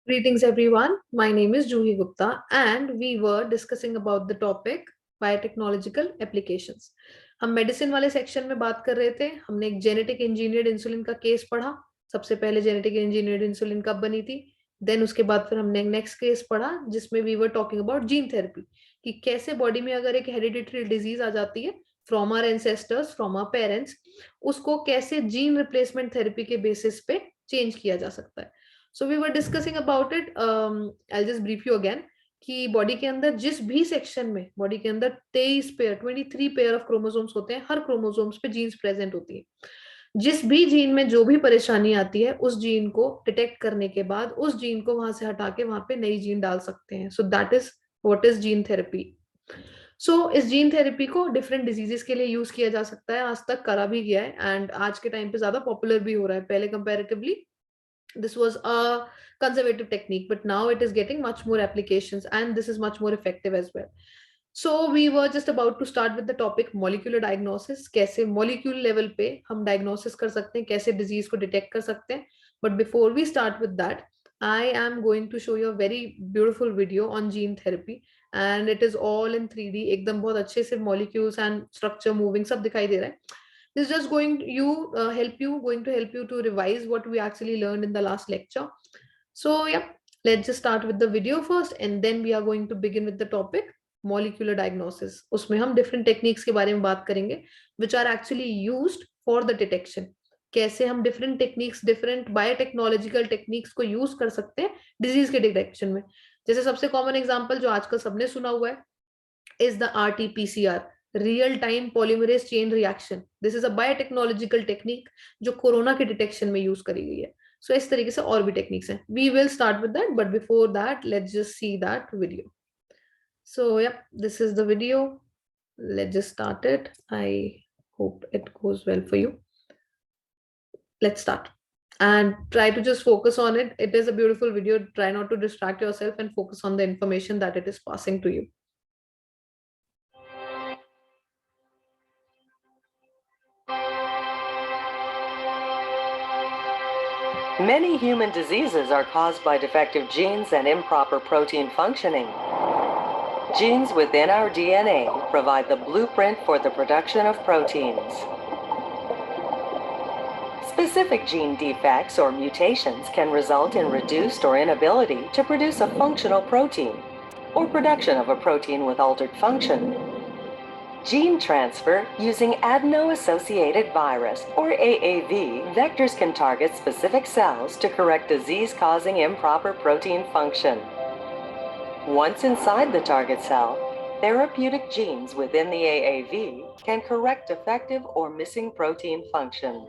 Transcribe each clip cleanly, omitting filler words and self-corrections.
Greetings, everyone. My name is Juhi Gupta, and we were discussing about the topic biotechnological applications. हम medicine वाले section में बात कर रहे थे. हमने एक जेनेटिक इंजीनियर्ड इंसुलिन का केस पढ़ा. सबसे पहले जेनेटिक इंजीनियर्ड इंसुलिन कब बनी थी. देन उसके बाद फिर हमने एक नेक्स्ट केस पढ़ा जिसमें we were talking about gene therapy कि कैसे बॉडी में अगर एक हेरिडिटरी डिजीज आ जाती है from our ancestors from our parents, उसको कैसे जीन रिप्लेसमेंट थेरेपी के बेसिस पे चेंज किया जा सकता है. So we were discussing about it. I just brief you again कि बॉडी के अंदर जिस भी सेक्शन में बॉडी के अंदर 23 पेयर ऑफ क्रोमोसोम्स होते हैं. हर क्रोमोसोम्स पे जीन्स प्रेजेंट होती है. जिस भी जीन में जो भी परेशानी आती है उस जीन को डिटेक्ट करने के बाद उस जीन को वहां से हटा के वहां पे नई जीन डाल सकते हैं. So that is what is gene therapy. सो इस जीन थेरेपी को डिफरेंट डिजीजेस के लिए यूज किया जा सकता है. आज तक करा भी गया है एंड आज के टाइम पे ज्यादा पॉपुलर भी हो रहा है. पहले comparatively this was a conservative technique, but now it is getting much more applications and this is much more effective as well. So we were just about to start with the topic molecular diagnosis. कैसे molecule level पे हम diagnosis कर सकते हैं, कैसे disease को detect कर सकते हैं. But before we start with that, I am going to show you a very beautiful video on gene therapy and it is all in 3D. एकदम बहुत अच्छे से molecules and structure moving सब दिखाई दे रहा है. This is just going to help you to revise what we actually learned in the last lecture. So yeah, let's just start with the video first and then we are going to begin with the topic molecular diagnosis. उसमें हम different techniques के बारे में बात करेंगे which are actually used for the detection. कैसे हम different techniques, different biotechnological techniques को use कर सकते हैं disease के detection में. जैसे सबसे common example जो आजकल सबने सुना हुआ है is the RT-PCR, real time polymerase chain reaction. This is a biotechnological technique जो कोरोना के डिटेक्शन में यूज करी गई है. So इस तरीके से और भी टेक्निक्स हैं. We will start with that, but before that, let's just see that video. So yeah, this is the video. Let's just start it. I hope it goes well for you. Let's start. And try to just focus on it. It is a beautiful video. Try not to distract yourself and focus on the information that it is passing to you. Many human diseases are caused by defective genes and improper protein functioning. Genes within our DNA provide the blueprint for the production of proteins. Specific gene defects or mutations can result in reduced or inability to produce a functional protein, or production of a protein with altered function. Gene transfer using adeno-associated virus, or AAV, vectors can target specific cells to correct disease-causing improper protein function. Once inside the target cell, therapeutic genes within the AAV can correct defective or missing protein function.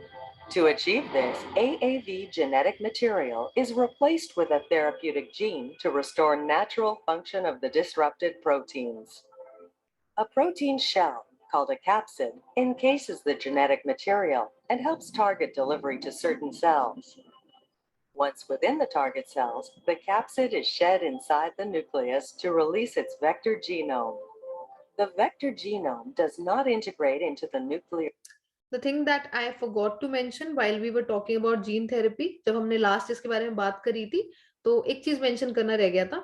To achieve this, AAV genetic material is replaced with a therapeutic gene to restore natural function of the disrupted proteins. A protein shell, called a capsid, encases the genetic material and helps target delivery to certain cells. Once within the target cells, the capsid is shed inside the nucleus to release its vector genome. The vector genome does not integrate into the nuclear. The thing that I forgot to mention while we were talking about gene therapy, जब हमने last इसके बारे में बात करी थी तो एक चीज मेंशन करना रह गया था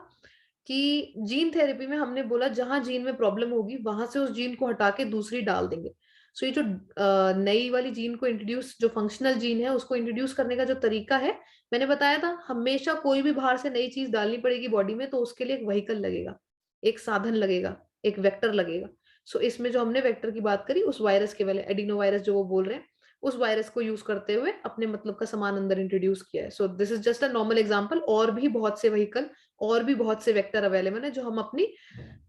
कि जीन थेरेपी में हमने बोला जहां जीन में प्रॉब्लम होगी वहां से उस जीन को हटा के दूसरी डाल देंगे. सो ये जो नई वाली जीन को इंट्रोड्यूस, जो फंक्शनल जीन है उसको इंट्रोड्यूस करने का जो तरीका है, मैंने बताया था हमेशा कोई भी बाहर से नई चीज डालनी पड़ेगी बॉडी में तो उसके लिए एक व्हीकल लगेगा, एक साधन लगेगा, एक वेक्टर लगेगा. सो इसमें जो हमने वेक्टर की बात करी उस वायरस के वाले एडिनो वायरस जो वो बोल रहे हैं उस वायरस को यूज करते हुए अपने मतलब का सामान अंदर इंट्रोड्यूस किया है. So this is just a normal example. और भी बहुत से व्हीकल और भी बहुत से वेक्टर अवेलेबल है जो हम अपनी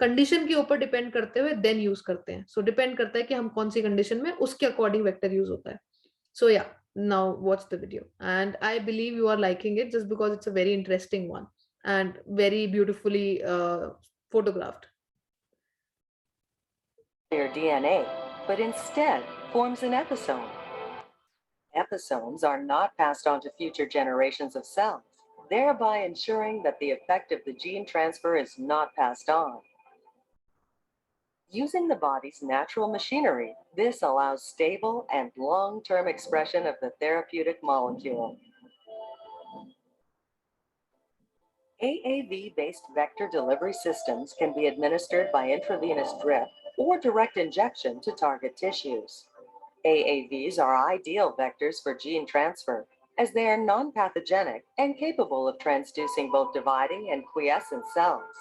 कंडीशन के ऊपर डिपेंड करते हुए देन यूज करते हैं. सो डिपेंड करता है कि हम कौन सी कंडीशन में उसके अकॉर्डिंग वेक्टर यूज होता है. So yeah, now watch the video and I believe you are liking it just because it's a very interesting one and very beautifully photographed. Their DNA, but instead forms an episome. Episomes are not passed on to future generations of cells, thereby ensuring that the effect of the gene transfer is not passed on. Using the body's natural machinery, this allows stable and long-term expression of the therapeutic molecule. AAV-based vector delivery systems can be administered by intravenous drip or direct injection to target tissues. AAVs are ideal vectors for gene transfer, as they are non-pathogenic and capable of transducing both dividing and quiescent cells.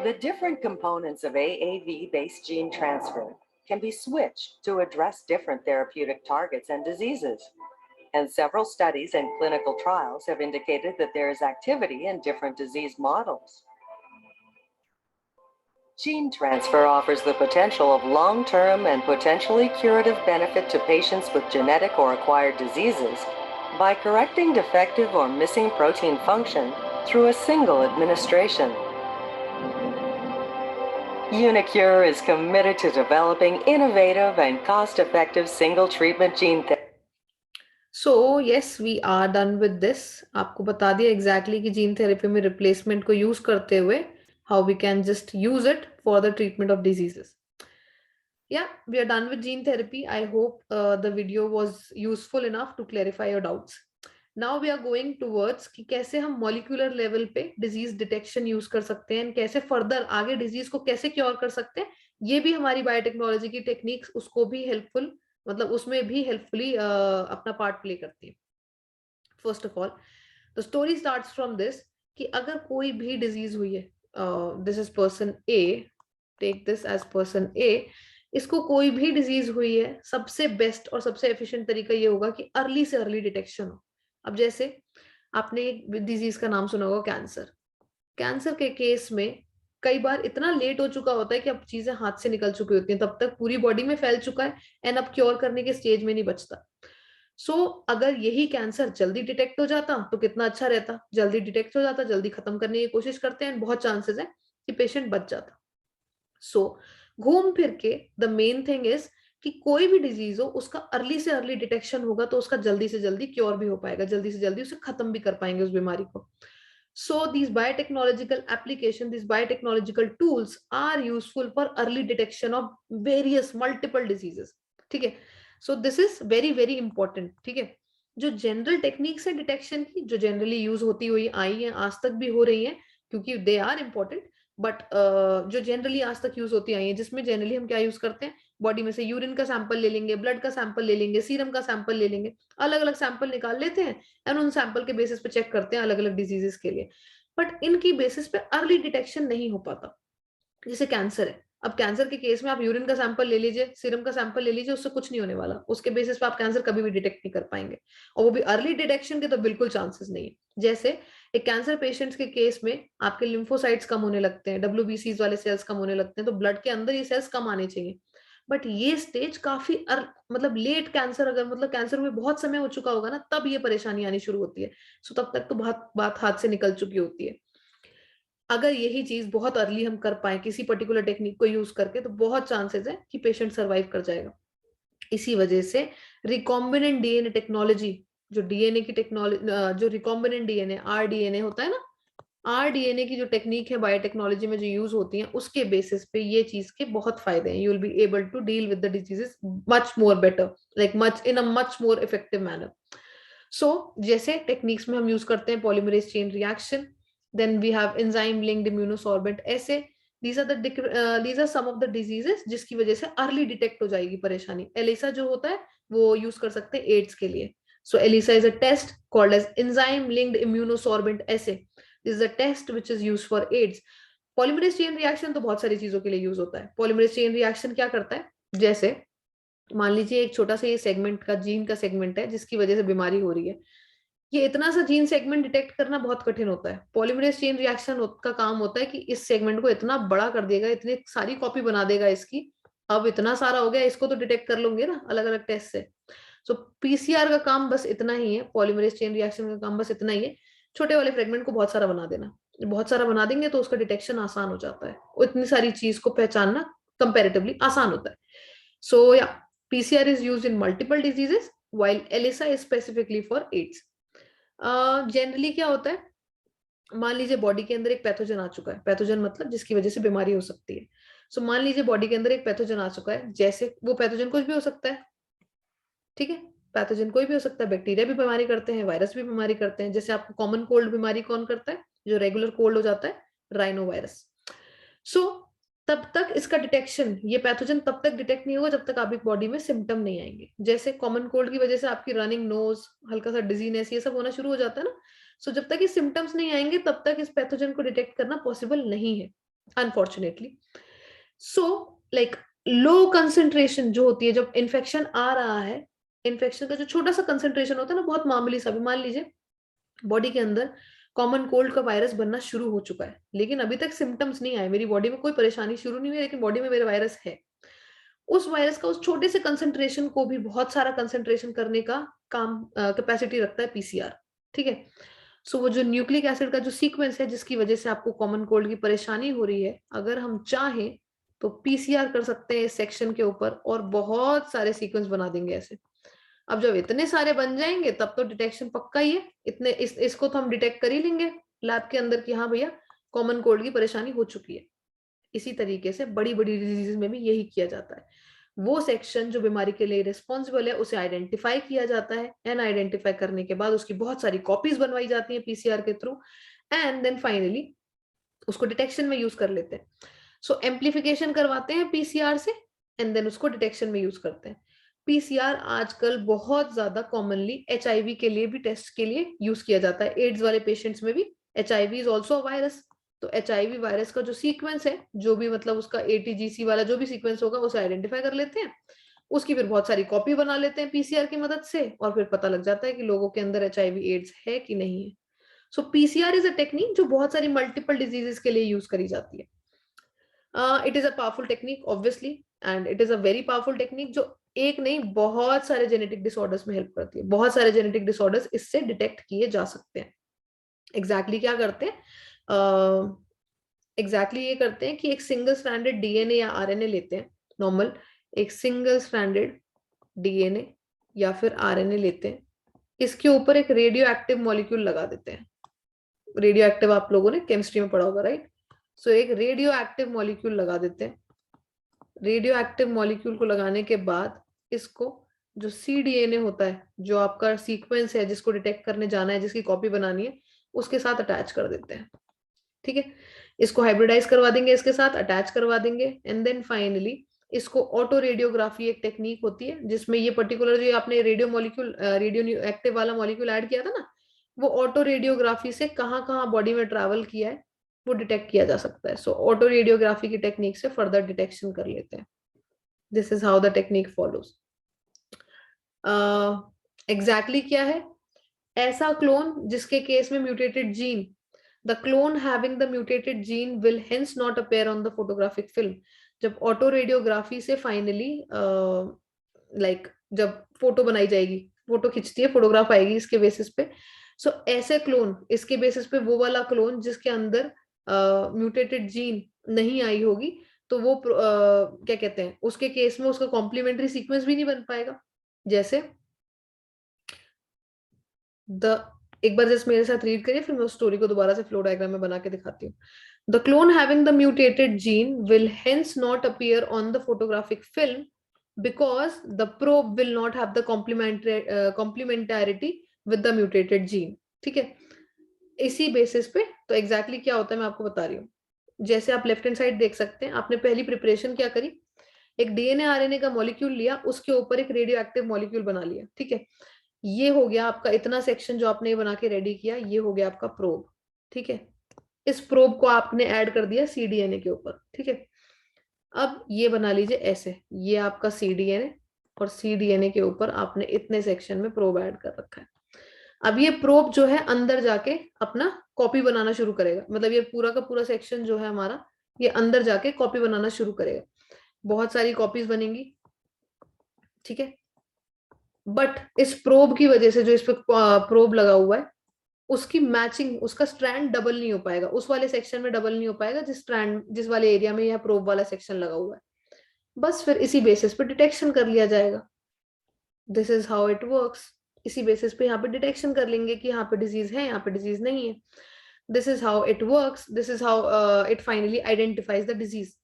The different components of AAV-based gene transfer can be switched to address different therapeutic targets and diseases. And several studies and clinical trials have indicated that there is activity in different disease models. Gene transfer offers the potential of long-term and potentially curative benefit to patients with genetic or acquired diseases by correcting defective or missing protein function through a single administration. uniQure is committed to developing innovative and cost-effective single treatment gene therapy. So yes, we are done with this. आपको बता दिया exactly कि gene therapy में replacement को use करते हुए how we can just use it for the treatment of diseases. Yeah, we are done with gene therapy. I hope the video was useful enough to clarify your doubts. Now we are going towards कि कैसे हम molecular level पे disease detection use कर सकते हैं, कैसे further आगे disease को कैसे cure कर सकते हैं, ये भी हमारी biotechnology की techniques उसको भी helpful, मतलब उसमें भी helpfully अपना part play करती है. First of all, the story starts from this कि अगर कोई भी disease हुई है, this is person A, take this as person A, इसको कोई भी डिजीज हुई है, सबसे बेस्ट और सबसे एफिशिएंट तरीका ये होगा कि अर्ली से अर्ली डिटेक्शन हो. अब जैसे आपने एक डिजीज का नाम सुना होगा कैंसर. कैंसर के केस में कई बार इतना लेट हो चुका होता है कि अब चीजें हाथ से निकल चुकी होती हैं, तब तक पूरी बॉडी में फैल चुका है एंड अब क्योर करने के स्टेज में नहीं बचता. सो अगर यही कैंसर जल्दी डिटेक्ट हो जाता तो कितना अच्छा रहता. जल्दी डिटेक्ट हो जाता, जल्दी खत्म करने की कोशिश करते हैं, बहुत चांसेस है कि पेशेंट बच जाता. सो घूम फिर के द मेन थिंग इज कि कोई भी डिजीज हो उसका अर्ली से अर्ली डिटेक्शन होगा तो उसका जल्दी से जल्दी क्योर भी हो पाएगा, जल्दी से जल्दी उसे खत्म भी कर पाएंगे उस बीमारी को. So these biotechnological application, these biotechnological tools are useful for early detection of various multiple diseases. ठीक है. So this is very very important. ठीक है. जो जनरल टेक्निक्स है डिटेक्शन की, जो जनरली यूज होती हुई आई है, आज तक भी हो रही है क्योंकि दे आर इम्पोर्टेंट, बट जो जनरली आज तक यूज होती आई है, जिसमें जनरली हम क्या यूज करते हैं, बॉडी में से यूरिन का सैंपल ले लेंगे, ब्लड का सैंपल ले लेंगे, सीरम का सैंपल ले लेंगे, अलग अलग सैंपल निकाल लेते हैं एंड उन सैंपल के बेसिस पे चेक करते हैं अलग अलग डिजीजेस के लिए. बट इनकी बेसिस पे अर्ली डिटेक्शन नहीं हो पाता. जैसे कैंसर है, अब कैंसर के केस में आप यूरिन का सैंपल ले लीजिए, सीरम का सैंपल ले लीजिए, उससे कुछ नहीं होने वाला. उसके बेसिस पे आप कैंसर कभी भी डिटेक्ट नहीं कर पाएंगे, और वो भी अर्ली डिटेक्शन के तो बिल्कुल चांसेस नहीं है. जैसे एक कैंसर पेशेंट्स के केस में आपके लिम्फोसाइट्स कम होने लगते हैं, WBCs वाले सेल्स कम होने लगते हैं, तो ब्लड के अंदर ये सेल्स कम आने चाहिए. बट ये स्टेज काफी मतलब लेट कैंसर, अगर मतलब कैंसर में बहुत समय हो चुका होगा ना, तब ये परेशानी आनी शुरू होती है. सो तब तक तो बात हाथ से निकल चुकी होती है. अगर यही चीज बहुत अर्ली हम कर पाए किसी पर्टिकुलर टेक्निक को यूज करके, तो बहुत चांसेस है कि पेशेंट सरवाइव कर जाएगा. इसी वजह से रिकॉम्बिनेंट डीएनए टेक्नोलॉजी, जो डीएनए की टेक्नोलॉजी, जो रिकॉम्बिनेंट डीएनए आरडीएनए होता है ना, आरडीएनए की जो टेक्निक है बायोटेक्नोलॉजी में जो यूज होती है, उसके बेसिस पे ये चीज के बहुत फायदे हैं. You will be able to deal with the diseases much more better, like much in a much more effective manner. So जैसे टेक्निक्स में हम यूज करते हैं polymerase chain reaction, then we have enzyme linked immunosorbent, ऐसे these are some of the diseases जिसकी वजह से early detect हो जाएगी परेशानी. एलिसा जो होता है वो यूज कर सकते हैं एड्स के लिए. So ELISA is a test called as enzyme linked immunosorbent assay. This is a test which is used for AIDS. Polymerase chain reaction तो बहुत सारी चीजों के लिए यूज होता है. पॉलीमरेज चेन रिएक्शन क्या करता है, जैसे मान लीजिए एक छोटा सा ये सेगमेंट का जीन का सेगमेंट है जिसकी वजह से बीमारी हो रही है. ये इतना सा जीन सेगमेंट डिटेक्ट करना बहुत कठिन होता है. पॉलीमरेज चेन रिएक्शन का काम होता है कि इस सेगमेंट को इतना बड़ा कर देगा, इतनी सारी कॉपी बना देगा इसकी, अब इतना सारा हो गया, इसको तो डिटेक्ट कर लोगे ना अलग अलग टेस्ट से. सो पीसीआर का काम बस इतना ही है, पॉलीमरेज चेन रिएक्शन का काम बस इतना ही है, छोटे वाले फ्रेगमेंट को बहुत सारा बना देना. बहुत सारा बना देंगे तो उसका डिटेक्शन आसान हो जाता है, इतनी सारी चीज को पहचानना कंपेरेटिवली आसान होता है. So yeah PCR is used in multiple diseases while ELISA is specifically for AIDS. Generally क्या होता है, मान लीजिए बॉडी के अंदर एक पैथोजन आ चुका है, पैथोजन मतलब जिसकी वजह से बीमारी हो सकती है. सो मान लीजिए बॉडी के अंदर एक पैथोजन आ चुका है, जैसे वो पैथोजन कुछ भी हो सकता है, ठीक है, पैथोजन कोई भी हो सकता है, बैक्टीरिया भी बीमारी करते हैं, वायरस भी बीमारी करते हैं। जैसे आपको कॉमन कोल्ड बीमारी कौन करता है, जो रेगुलर कोल्ड हो जाता है, राइनो वायरस। सो तब तक इसका डिटेक्शन, ये पैथोजन तब तक डिटेक्ट नहीं होगा जब तक आपकी बॉडी में सिम्टम नहीं आएंगे। जैसे कॉमन कोल्ड की वजह से आपकी रनिंग नोज, हल्का सा डिजीनेस, ये सब होना शुरू हो जाता है ना। सो जब तक ये सिम्टम्स नहीं आएंगे तब तक इस पैथोजन को डिटेक्ट करना पॉसिबल नहीं है, unfortunately. So like low concentration जो होती है, जब इन्फेक्शन आ रहा है, इन्फेक्शन का जो छोटा सा कंसेंट्रेशन होता है ना, बहुत मामूली सा भी, मान लीजिए बॉडी के अंदर कॉमन कोल्ड का वायरस बनना शुरू हो चुका है, लेकिन अभी तक सिम्टम्स नहीं आए, मेरी बॉडी में कोई परेशानी शुरू नहीं हुई, लेकिन बॉडी में मेरे वायरस है। उस वायरस का, उस छोटे से कंसेंट्रेशन को भी बहुत सारा कंसेंट्रेशन करने का काम, कैपेसिटी रखता है पीसीआर। ठीक है। सो वो जो न्यूक्लिक एसिड का जो सीक्वेंस है जिसकी वजह से आपको कॉमन कोल्ड की परेशानी हो रही है, अगर हम चाहें तो पीसीआर कर सकते हैं इस सेक्शन के ऊपर और बहुत सारे सीक्वेंस बना देंगे ऐसे। अब जब इतने सारे बन जाएंगे तब तो डिटेक्शन पक्का ही है, इतने इसको तो हम डिटेक्ट कर ही लेंगे लैब के अंदर कि हाँ भैया कॉमन कोल्ड की परेशानी हो चुकी है। इसी तरीके से बड़ी बड़ी डिजीज में भी यही किया जाता है। वो सेक्शन जो बीमारी के लिए रिस्पॉन्सिबल है उसे आइडेंटिफाई किया जाता है, एंड आइडेंटिफाई करने के बाद उसकी बहुत सारी कॉपीज बनवाई जाती है पीसीआर के थ्रू, एंड देन फाइनली उसको डिटेक्शन में यूज कर लेते हैं। सो एम्प्लीफिकेशन करवाते हैं पीसीआर से, एंड देन उसको डिटेक्शन में यूज करते हैं। पीसीआर आजकल बहुत ज्यादा कॉमनली एचआईवी के लिए भी टेस्ट के लिए यूज किया जाता है। एड्स वाले पेशेंट्स में भी HIV is also a virus, तो एचआईवी वायरस का जो सीक्वेंस है, जो भी मतलब उसका एटीजीसी वाला जो भी सीक्वेंस होगा उसे आइडेंटिफाई कर लेते हैं, उसकी फिर बहुत सारी कॉपी बना लेते हैं पीसीआर की मदद से, और फिर पता लग जाता है कि लोगों के अंदर एचआईवी एड्स है कि नहीं है। सो पीसीआर इज अ टेक्निक जो बहुत सारी मल्टीपल डिजीजेस के लिए यूज करी जाती है। It is a powerful technique obviously, and it is a very powerful technique जो एक नहीं बहुत सारे जेनेटिक डिसऑर्डर्स में हेल्प करती है। बहुत सारे जेनेटिक डिसऑर्डर्स इससे डिटेक्ट किए जा सकते हैं। एग्जैक्टली क्या करते हैं, एग्जैक्टली ये करते हैं कि एक सिंगल स्ट्रैंडेड डीएनए या आरएनए लेते हैं, नॉर्मल एक सिंगल स्ट्रैंडेड डीएनए या फिर आरएनए लेते हैं, इसके ऊपर एक रेडियो एक्टिव मॉलिक्यूल लगा देते हैं। रेडियो एक्टिव आप लोगों ने केमिस्ट्री में पढ़ा होगा, राइट। सो एक रेडियो एक्टिव मॉलिक्यूल लगा देते हैं। रेडियो एक्टिव मॉलिक्यूल को लगाने के बाद इसको, जो सीडीएनए होता है, जो आपका सीक्वेंस है जिसको डिटेक्ट करने जाना है, जिसकी कॉपी बनानी है, उसके साथ अटैच कर देते हैं। ठीक है। इसको हाइब्रिडाइज करवा देंगे, इसके साथ अटैच करवा देंगे, एंड देन फाइनली इसको ऑटो रेडियोग्राफी एक टेक्निक होती है जिसमें ये पर्टिकुलर जो आपने रेडियो मॉलिक्यूल, रेडियो एक्टिव वाला मॉलिक्यूल ऐड किया था ना, वो ऑटो रेडियोग्राफी से कहाँ कहाँ बॉडी में ट्रैवल किया है वो डिटेक्ट किया जा सकता है। सो ऑटो रेडियोग्राफी की टेक्निक से फर्दर डिटेक्शन कर लेते हैं। This is how the technique follows. Exactly क्या है, ऐसा क्लोन जिसके केस में mutated gene, the clone having the mutated gene will hence not appear on the photographic film। जब ऑटो रेडियोग्राफी से फाइनली जब फोटो बनाई जाएगी, फोटो खिंचती है, फोटोग्राफ आएगी इसके बेसिस पे, सो ऐसे क्लोन, इसके बेसिस पे वो वाला क्लोन जिसके अंदर म्यूटेटेड जीन नहीं आई होगी, तो वो क्या कहते हैं, उसके केस में उसका कॉम्प्लीमेंट्री सीक्वेंस भी नहीं बन पाएगा। जैसे द एक बार जस्ट मेरे साथ रीड करिए, फिर मैं उस स्टोरी को दोबारा से फ्लो डायग्राम में बना के दिखाती हूँ। The clone having the mutated gene will hence not appear on the photographic film because the probe will not have the complementarity with the mutated gene। ठीक है। इसी बेसिस पे तो एग्जैक्टली क्या होता है मैं आपको बता रही हूँ। जैसे आप लेफ्ट हैंड साइड देख सकते हैं, आपने पहली प्रिपरेशन क्या करी, एक डीएनए आरएनए का मॉलिक्यूल लिया, उसके ऊपर एक रेडियो एक्टिव मॉलिक्यूल बना लिया। ठीक है। ये हो गया आपका इतना सेक्शन जो आपने बना के रेडी किया, ये हो गया आपका प्रोब। ठीक है। इस प्रोब को आपने ऐड कर दिया सीडीएनए के ऊपर। ठीक है। अब ये बना लीजिए ऐसे, ये आपका सीडीएनए, और सीडीएनए के ऊपर आपने इतने सेक्शन में प्रोब ऐड कर रखा है। अब ये प्रोब जो है अंदर जाके अपना कॉपी बनाना शुरू करेगा, मतलब ये पूरा का पूरा सेक्शन जो है हमारा, ये अंदर जाके कॉपी बनाना शुरू करेगा। बहुत सारी कॉपीज बनेंगी। ठीक है। बट इस प्रोब की वजह से, जो इस पे प्रोब लगा हुआ है, उसकी मैचिंग, उसका स्ट्रैंड डबल नहीं हो पाएगा, उस वाले सेक्शन में डबल नहीं हो पाएगा जिस स्ट्रैंड, जिस वाले एरिया में यह प्रोब वाला सेक्शन लगा हुआ है। बस फिर इसी बेसिस पे डिटेक्शन कर लिया जाएगा। This is how it works. इसी बेसिस पे यहाँ पे डिटेक्शन कर लेंगे कि यहाँ पे डिजीज है, यहाँ पे डिजीज नहीं है। This is how it works, this is how it finally identifies the disease.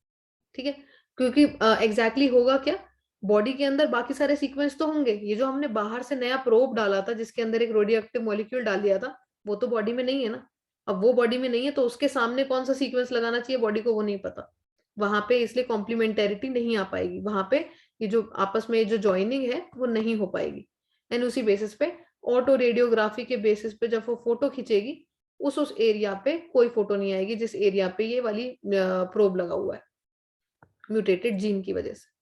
ठीक है। क्योंकि एग्जैक्टली होगा क्या, बॉडी के अंदर बाकी सारे सीक्वेंस तो होंगे, ये जो हमने बाहर से नया प्रोब डाला था जिसके अंदर एक रेडियो एक्टिव मॉलिक्यूल डाल दिया था, वो तो बॉडी में नहीं है ना। अब वो बॉडी में नहीं है तो उसके सामने कौन सा सीक्वेंस लगाना चाहिए बॉडी को वो नहीं पता वहां पे, इसलिए कॉम्प्लीमेंटेरिटी नहीं आ पाएगी वहां पे। ये जो आपस में जो ज्वाइनिंग है वो नहीं हो पाएगी। एंड उसी बेसिस पे ऑटो रेडियोग्राफी के बेसिस पे जब वो फोटो खींचेगी उस एरिया पे कोई फोटो नहीं आएगी जिस एरिया पे ये वाली प्रोब लगा हुआ है म्यूटेटेड जीन की वजह से।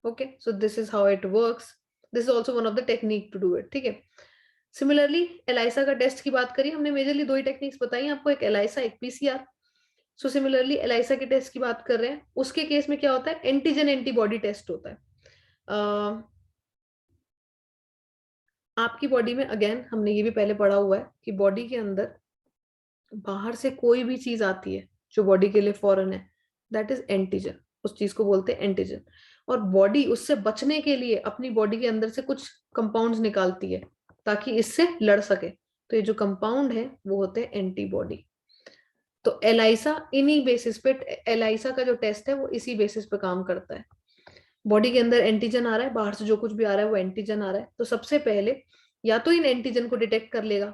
Okay, so this is how it works. This is also one of the technique to do it. ठीक है, सिमिलरली एलाइसा का टेस्ट की बात करी हमने, मेजरली दो ही टेक्निक्स बताई आपको, एक एलाइसा एक पीसीआर। सो सिमिलरली एलाइसा के टेस्ट की बात कर रहे हैं, उसके केस में क्या होता है, एंटीजन एंटीबॉडी टेस्ट होता है। आपकी बॉडी में अगेन हमने ये भी पहले पढ़ा हुआ है कि बॉडी के अंदर बाहर से कोई भी चीज आती है जो बॉडी के लिए फॉरेन है, दैट इज एंटीजन, उस चीज को बोलते हैं एंटीजन। और बॉडी उससे बचने के लिए अपनी बॉडी के अंदर से कुछ कंपाउंड्स निकालती है ताकि इससे लड़ सके, तो ये जो कंपाउंड है वो होते हैं एंटीबॉडी। तो एलाइसा इन्हीं बेसिस पे, एलाइसा का जो टेस्ट है वो इसी बेसिस पे काम करता है। बॉडी के अंदर एंटीजन आ रहा है, बाहर से जो कुछ भी आ रहा है वो एंटीजन आ रहा है, तो सबसे पहले या तो इन एंटीजन को डिटेक्ट कर लेगा।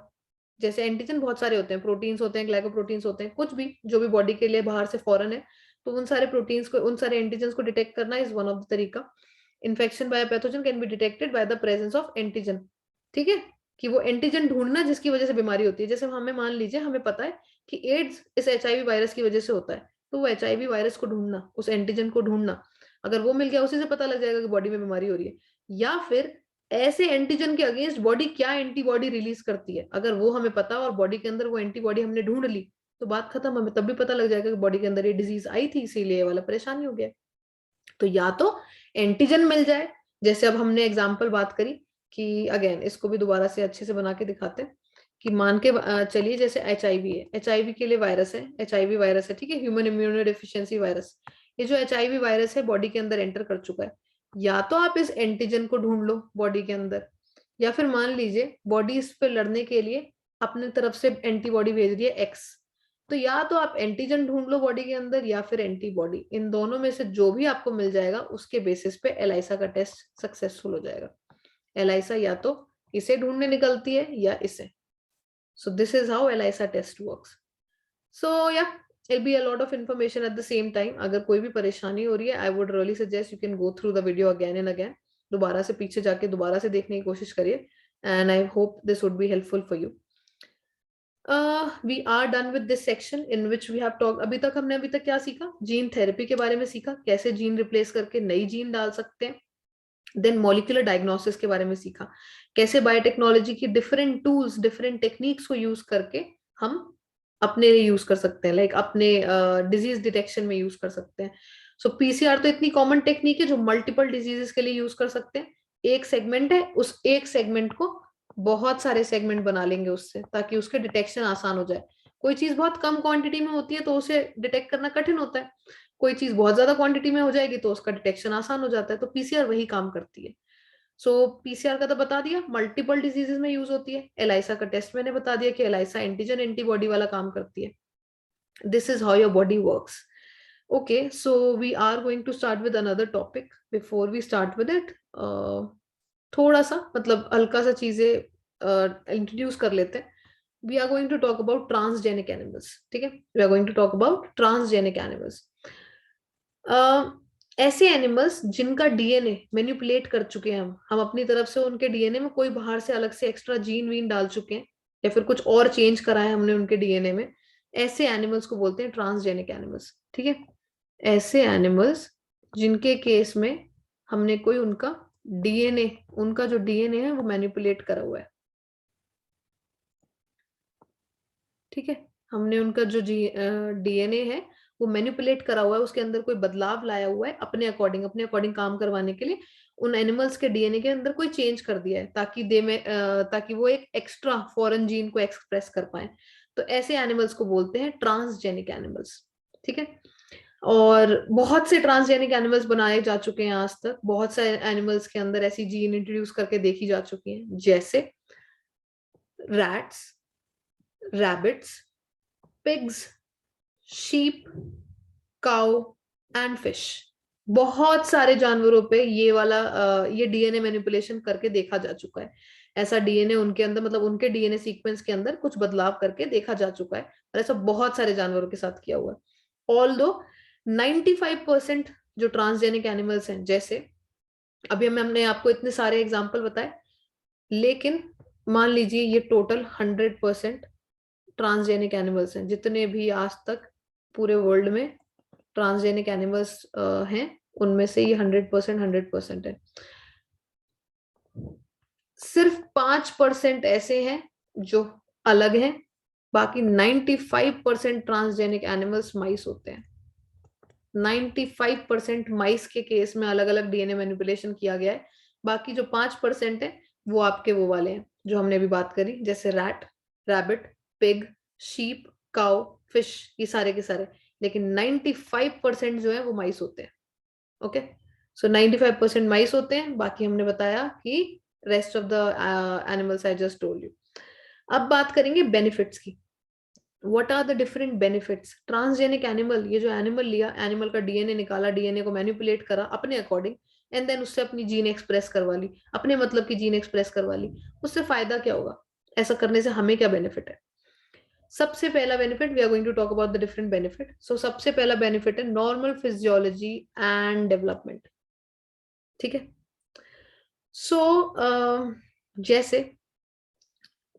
जैसे एंटीजन बहुत सारे होते हैं, प्रोटीन्स होते हैं, ग्लाइकोप्रोटीन्स होते हैं, कुछ भी जो भी बॉडी के लिए बाहर से फॉरेन है, तो उन सारे प्रोटीन्स को, उन सारे एंटीजन को डिटेक्ट करना इज वन ऑफ द तरीका। Infection by pathogen can be detected by the presence of antigen. ठीक है, कि वो एंटीजन ढूंढना जिसकी वजह से बीमारी होती है। जैसे हमें मान लीजिए हमें पता है कि एड्स इस एचआईवी वायरस की वजह से होता है, तो वो एचआईवी वायरस को ढूंढना, उस एंटीजन को ढूंढना, अगर वो मिल गया उसी से पता लग जाएगा कि बॉडी में बीमारी हो रही है। या फिर ऐसे एंटीजन के अगेंस्ट बॉडी क्या एंटीबॉडी रिलीज करती है, अगर वो हमें पता और बॉडी के अंदर वो एंटीबॉडी हमने ढूंढ ली तो बात खत्म, हमें तब भी पता लग जाएगा कि बॉडी के अंदर ये डिजीज आई थी इसीलिए ये वाला परेशानी हो गया। तो या तो एंटीजन मिल जाए, जैसे अब हमने एग्जाम्पल बात करी कि अगेन इसको भी दोबारा से अच्छे से बना के दिखाते हैं कि मान के चलिए जैसे एचआईवी है, एचआईवी के लिए वायरस है, एचआईवी वायरस है, ठीक है, ह्यूमन इम्यूनो डेफिशिएंसी वायरस। ये जो एचआईवी वायरस है बॉडी के अंदर एंटर कर चुका है, या तो आप इस एंटीजन को ढूंढ लो बॉडी के अंदर, या फिर मान लीजिए बॉडी इस पे लड़ने के लिए अपने तरफ से एंटीबॉडी भेज रही है एक्स, तो या तो आप एंटीजन ढूंढ लो बॉडी के अंदर या फिर एंटीबॉडी, इन दोनों में से जो भी आपको मिल जाएगा उसके बेसिस पे एलाइसा का टेस्ट सक्सेसफुल हो जाएगा। एलाइसा या तो इसे ढूंढने निकलती है या इसे। So this is how ELISA test works. So या it'll be a lot of information at the same time। अगर कोई भी परेशानी हो रही है I would really suggest you can go through the video again and again, दोबारा से पीछे जाके दोबारा से देखने की कोशिश करिए, and I hope this would be helpful for you। We are done with this section in which we have talked। अभी तक क्या सीखा, जीन थेरेपी के बारे में सीखा, कैसे जीन रिप्लेस करके नई जीन डाल सकते हैं। देन मॉलिक्यूलर डायग्नोसिस के बारे में सीखा, कैसे बायोटेक्नोलॉजी की डिफरेंट टूल्स, डिफरेंट टेक्निक्स को यूज करके हम अपने लिए यूज कर सकते हैं, लाइक अपने डिजीज डिटेक्शन में यूज कर सकते हैं। सो पीसीआर तो इतनी कॉमन टेक्निक है जो मल्टीपल डिजीजेस के लिए यूज कर सकते हैं। एक सेगमेंट है, उस एक सेगमेंट को बहुत सारे सेगमेंट बना लेंगे उससे, ताकि उसके डिटेक्शन आसान हो जाए। कोई चीज बहुत कम क्वांटिटी में होती है तो उसे डिटेक्ट करना कठिन होता है, कोई चीज बहुत ज्यादा क्वांटिटी में हो जाएगी तो उसका डिटेक्शन आसान हो जाता है, तो पीसीआर वही काम करती है। सो पीसीआर का तो बता दिया, मल्टीपल डिजीजेस में यूज होती है। एलाइसा का टेस्ट मैंने बता दिया कि एलाइसा एंटीजन एंटीबॉडी वाला काम करती है। This is how your body works. Okay, so we are going to start with another topic. Before we start with it, थोड़ा सा मतलब हल्का सा चीजें इंट्रोड्यूस कर लेते हैं। We are going to talk about transgenic animals. ठीक है, we are going to talk about transgenic animals. ऐसे एनिमल्स जिनका डीएनए मैनिपुलेट कर चुके हैं हम अपनी तरफ से, उनके डीएनए में कोई बाहर से अलग से एक्स्ट्रा जीन वीन डाल चुके हैं या फिर कुछ और चेंज करा है हमने उनके डीएनए में, ऐसे एनिमल्स को बोलते हैं ट्रांसजेनिक एनिमल्स। ठीक है, ऐसे एनिमल्स जिनके केस में हमने कोई उनका डीएनए, उनका जो डीएनए है वो मैनिपुलेट करा हुआ है। ठीक है, हमने उनका जो डीएनए है वो मैनिपुलेट करा हुआ है, उसके अंदर कोई बदलाव लाया हुआ है अपने अकॉर्डिंग काम करवाने के लिए। उन एनिमल्स के डीएनए के अंदर कोई चेंज कर दिया है ताकि ताकि वो एक एक्स्ट्रा फॉरेन जीन को एक्सप्रेस कर पाए, तो ऐसे एनिमल्स को बोलते हैं ट्रांसजेनिक एनिमल्स। ठीक है, और बहुत से ट्रांसजेनिक एनिमल्स बनाए जा चुके हैं आज तक, बहुत सारे एनिमल्स के अंदर ऐसी जीन इंट्रोड्यूस करके देखी जा चुकी है, जैसे rats, rabbits, pigs, sheep, cow and fish। बहुत सारे जानवरों पे ये वाला ये डीएनए मैनिपुलेशन करके देखा जा चुका है। ऐसा डीएनए उनके अंदर, मतलब उनके डीएनए सीक्वेंस के अंदर कुछ बदलाव करके देखा जा चुका है, और ऐसा बहुत सारे जानवरों के साथ किया हुआ है। ऑल दो 95% जो ट्रांसजेनिक एनिमल्स हैं, जैसे अभी हमने आपको इतने सारे एग्जाम्पल बताए, लेकिन मान लीजिए ये टोटल 100% ट्रांसजेनिक एनिमल्स हैं, जितने भी आज तक पूरे वर्ल्ड में ट्रांसजेनिक एनिमल्स हैं, उनमें से ये 100% है। सिर्फ 5% ऐसे हैं जो अलग हैं, बाकी 95% ट्रांसजेनिक एनिमल्स माइस होते हैं। 95% माइस के केस में अलग अलग डीएनए मैनिपुलेशन किया गया है। बाकी जो 5% है वो आपके वो वाले हैं जो हमने अभी बात करी, जैसे rat, rabbit, pig, sheep, cow, fish, ये सारे के सारे। लेकिन 95% जो है वो माइस होते हैं। ओके, सो 95% माइस होते हैं, बाकी हमने बताया कि rest of the animals I just told you. अब बात करेंगे बेनिफिट्स की। What are the different benefits? Transgenic animal, ये जो एनिमल लिया, एनिमल का डीएनए निकाला, डीएनए को मैनिपुलेट करा अपने अकॉर्डिंग, एंड देन उससे अपनी जीन एक्सप्रेस करवा ली, अपने मतलब की जीन एक्सप्रेस करवा ली। उससे फायदा क्या होगा? ऐसा करने से हमें क्या बेनिफिट है? सबसे पहला benefit, we are going to talk about the different benefit. So सबसे पहला बेनिफिट है नॉर्मल फिजियोलॉजी एंड डेवलपमेंट। ठीक है। सो जैसे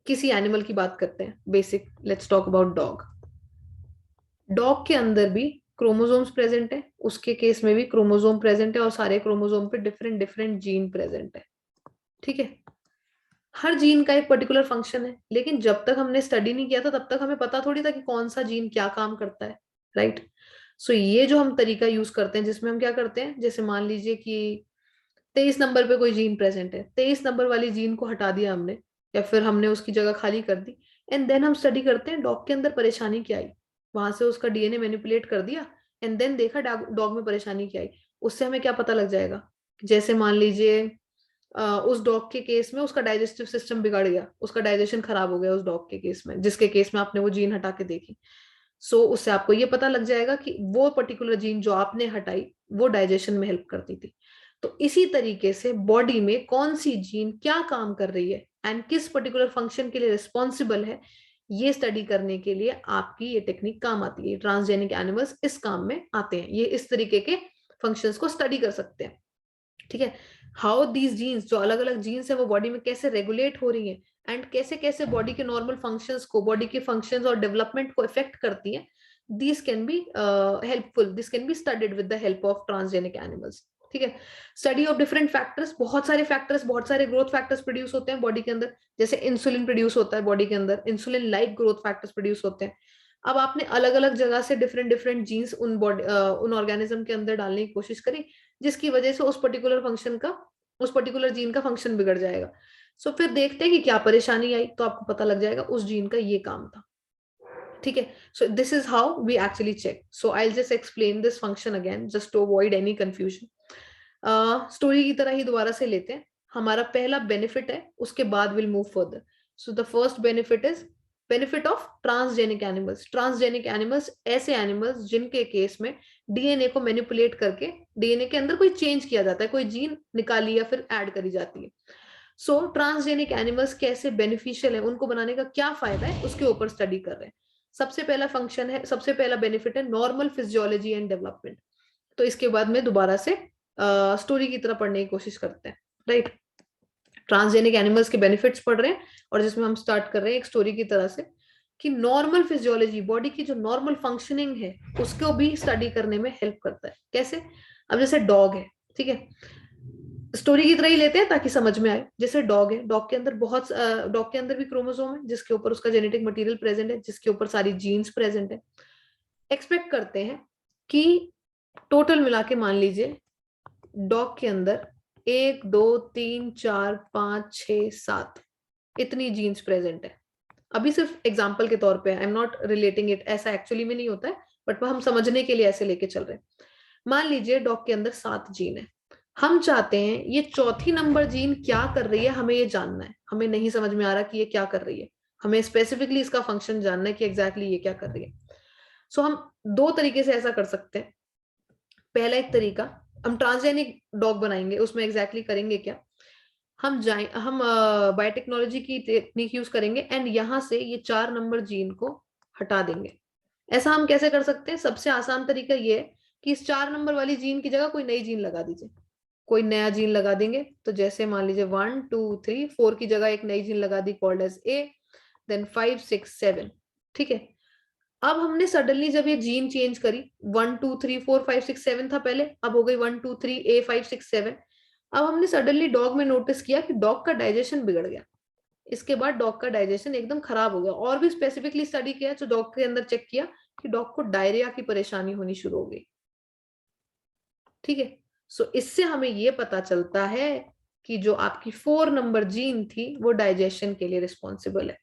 किसी एनिमल की बात करते हैं, basic, let's talk about dog. Dog के अंदर भी क्रोमोसोम्स प्रेजेंट है, उसके केस में भी क्रोमोसोम प्रेजेंट है, और सारे क्रोमोसोम पे डिफरेंट डिफरेंट जीन प्रेजेंट है। ठीक है। हर जीन का एक पर्टिकुलर फंक्शन है, लेकिन जब तक हमने स्टडी नहीं किया था तब तक हमें पता थोड़ी था कि कौन सा जीन क्या काम करता है, राइट? सो ये जो हम तरीका यूज करते हैं, जिसमें हम क्या करते हैं, जैसे मान लीजिए कि 23 नंबर पे कोई जीन प्रेजेंट है, 23 नंबर वाली जीन को हटा दिया हमने, या फिर हमने उसकी जगह खाली कर दी, एंड देन हम स्टडी करते हैं डॉग के अंदर परेशानी क्या आई। वहां से उसका डीएनए मैनिपुलेट कर दिया, एंड देन देखा डॉग में परेशानी क्या आई। उससे हमें क्या पता लग जाएगा? जैसे मान लीजिए उस डॉग के केस में उसका डाइजेस्टिव सिस्टम बिगड़ गया, उसका डाइजेशन खराब हो गया उस डॉग के केस में, जिसके केस में आपने वो जीन हटा के देखी। सो उससे आपको ये पता लग जाएगा कि वो पर्टिकुलर जीन जो आपने हटाई वो डाइजेशन में हेल्प करती थी। तो इसी तरीके से बॉडी में कौन सी जीन क्या काम कर रही है एंड किस पर्टिकुलर फंक्शन के लिए रिस्पॉन्सिबल है, ये स्टडी करने के लिए आपकी ये टेक्निक काम आती है। ट्रांसजेनिक एनिमल्स इस काम में आते हैं, ये इस तरीके के फंक्शंस को स्टडी कर सकते हैं। ठीक है। हाउ दीज जीन्स, जो अलग अलग जीन्स है वो बॉडी में कैसे रेगुलेट हो रही है, एंड कैसे कैसे बॉडी के नॉर्मल फंक्शंस को, बॉडी के फंक्शंस और डेवलपमेंट को इफेक्ट करती है, this can be helpful, this can be studied with the help of transgenic animals. ठीक है। स्टडी ऑफ डिफरेंट फैक्टर्स, बहुत सारे फैक्टर्स, बहुत सारे ग्रोथ फैक्टर्स प्रोड्यूस होते हैं बॉडी के अंदर। जैसे इंसुलिन प्रोड्यूस होता है बॉडी के अंदर, insulin like growth factors produce होते हैं। अब आपने अलग अलग जगह से डिफरेंट डिफरेंट जीन्स उन बॉडी उन ऑर्गेनिज्म के अंदर डालने की कोशिश करी, जिसकी वजह से उस पर्टिकुलर फंक्शन का, उस पर्टिकुलर जीन का फंक्शन बिगड़ जाएगा। सो फिर देखते हैं कि क्या परेशानी आई, तो आपको पता लग जाएगा उस जीन का ये काम था। ठीक है। So this is how we actually check. So I just explain this function again just to avoid any confusion. Story की तरह ही दोबारा से लेते हैं। हमारा पहला बेनिफिट है, उसके बाद will move further. So the first benefit is benefit of transgenic animals. Transgenic animals ऐसे एनिमल्स जिनके केस में डीएनए को मैनिपुलेट करके डीएनए के अंदर कोई चेंज किया जाता है, कोई जीन निकाली या फिर ऐड करी जाती है। सो ट्रांसजेनिक एनिमल्स कैसे बेनिफिशियल है, उनको बनाने का क्या फायदा है, उसके ऊपर स्टडी कर रहे हैं। सबसे पहला फंक्शन है, सबसे पहला बेनिफिट है नॉर्मल फिजियोलॉजी एंड डेवलपमेंट। तो इसके बाद में दोबारा से स्टोरी की तरह पढ़ने की कोशिश करते हैं, राइट? ट्रांसजेनिक एनिमल्स के बेनिफिट्स पढ़ रहे हैं, और जिसमें हम स्टार्ट कर रहे हैं एक स्टोरी की तरह से, कि नॉर्मल फिजियोलॉजी, बॉडी की जो नॉर्मल फंक्शनिंग है उसको भी स्टडी करने में हेल्प करता है। कैसे? अब जैसे डॉग है, ठीक है, स्टोरी की तरह ही लेते हैं ताकि समझ में आए। जैसे डॉग है, डॉग के अंदर डॉग के अंदर भी क्रोमोसोम है, जिसके ऊपर उसका जेनेटिक मटेरियल प्रेजेंट है, जिसके ऊपर सारी जीन्स प्रेजेंट है। एक्सपेक्ट करते हैं कि टोटल मिला के मान लीजिए डॉग के अंदर 1 2 3 4 5 6 7 इतनी जीन्स प्रेजेंट है। अभी सिर्फ एग्जाम्पल के तौर पे, I am not relating it, ऐसा एक्चुअली में नहीं होता है, बट हम समझने के लिए ऐसे लेके चल रहे हैं। मान लीजिए डॉग के अंदर 7 जीन है, हम चाहते हैं ये चौथी नंबर जीन क्या कर रही है, हमें ये जानना है। हमें नहीं समझ में आ रहा कि ये क्या कर रही है, हमें स्पेसिफिकली इसका फंक्शन जानना है कि एग्जैक्टली ये क्या कर रही है। सो हम दो तरीके से ऐसा कर सकते हैं। पहला एक तरीका, हम ट्रांसजेनिक डॉग बनाएंगे, उसमें एग्जैक्टली करेंगे क्या, हम बायोटेक्नोलॉजी की टेक्निक यूज करेंगे एंड यहाँ से ये 4 नंबर जीन को हटा देंगे। ऐसा हम कैसे कर सकते हैं? सबसे आसान तरीका ये है कि इस 4 नंबर वाली जीन की जगह कोई नई जीन लगा दीजिए, कोई नया जीन लगा देंगे। तो जैसे मान लीजिए 1 2 3 4 की जगह एक नई जीन लगा दी कॉल्ड एज ए, देन 5 6 7, ठीक है। अब हमने सडनली जब ये जीन चेंज करी, 1 2 3 4 5 6 7 था पहले, अब हो गई 1 2 3 ए 5 6 7। अब हमने सडनली डॉग में नोटिस किया कि डॉग का डाइजेशन बिगड़ गया। इसके बाद डॉग का डाइजेशन एकदम खराब हो गया, और भी स्पेसिफिकली स्टडी किया जो डॉग के अंदर चेक किया कि डॉग को डायरिया की परेशानी होनी शुरू हो गई, ठीक है। सो इससे हमें ये पता चलता है कि जो आपकी 4 नंबर जीन थी वो डाइजेशन के लिए रिस्पॉन्सिबल है।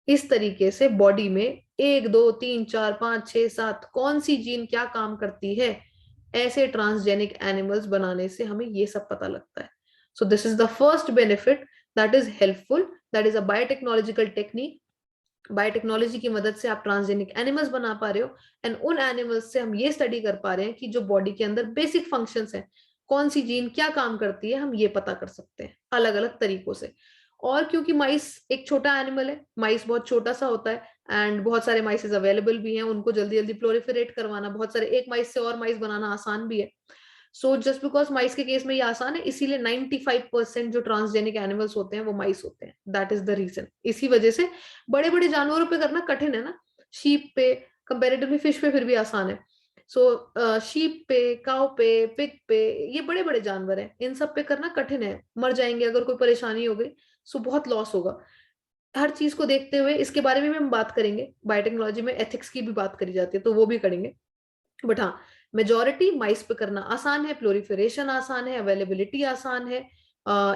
इस तरीके से बॉडी में 1 2 3 4 5 6 7 कौन सी जीन क्या काम करती है, ऐसे ट्रांसजेनिक एनिमल्स बनाने से हमें ये सब पता लगता है। So this is the first benefit that is helpful, that is a biotechnological technique. Biotechnology की मदद से आप ट्रांसजेनिक एनिमल्स बना पा रहे हो, एंड उन एनिमल्स से हम ये स्टडी कर पा रहे हैं कि जो बॉडी के अंदर बेसिक फंक्शंस हैं, कौन सी जीन क्या काम करती है, हम ये पता कर सकते हैं अलग अलग तरीकों से। और क्योंकि माइस एक छोटा एनिमल है, माइस बहुत छोटा सा होता है एंड बहुत सारे माइसेस अवेलेबल भी हैं, उनको जल्दी जल्दी प्लोरिफरेट करवाना, बहुत सारे एक माइस से और माइस बनाना आसान भी है। सो जस्ट बिकॉज माइस के केस में ये आसान है, इसीलिए 95% जो ट्रांसजेनिक एनिमल्स होते हैं वो माइस होते हैं। That is the reason. इसी वजह से बड़े बड़े जानवरों पे करना कठिन है ना, शीप पे कंपेरेटिवली फिश पे फिर भी आसान है। सो शीप पे, काउ पे, पिग पे, ये बड़े बड़े जानवर हैं, इन सब पे करना कठिन है, मर जाएंगे अगर कोई परेशानी हो गई, सो बहुत लॉस होगा। हर चीज को देखते हुए इसके बारे में भी हम बात करेंगे, बायोटेक्नोलॉजी में एथिक्स की भी बात करी जाती है तो वो भी करेंगे। बट हाँ, मेजोरिटी माइस पे करना आसान है, प्लोरिफेरेशन आसान है, अवेलेबिलिटी आसान है,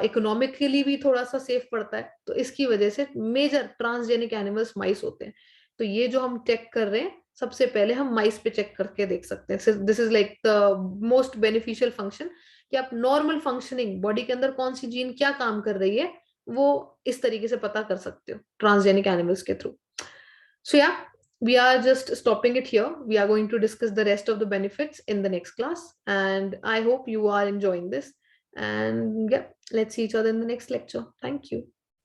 इकोनॉमिकली भी थोड़ा सा सेफ पड़ता है, तो इसकी वजह से मेजर ट्रांसजेनिक एनिमल्स माइस होते हैं। तो ये जो हम चेक कर रहे हैं, सबसे पहले हम माइस पे चेक करके देख सकते हैं। This is like the most beneficial function, कि आप नॉर्मल फंक्शनिंग बॉडी के अंदर कौन सी जीन क्या काम कर रही है वो इस तरीके से पता कर सकते हो ट्रांसजेनिक एनिमल्स के थ्रू। सो या, we are just stopping it here. We are going to discuss the rest of the benefits in the next class. And I hope you are enjoying this. And yeah, let's see each other in the next lecture. Thank you.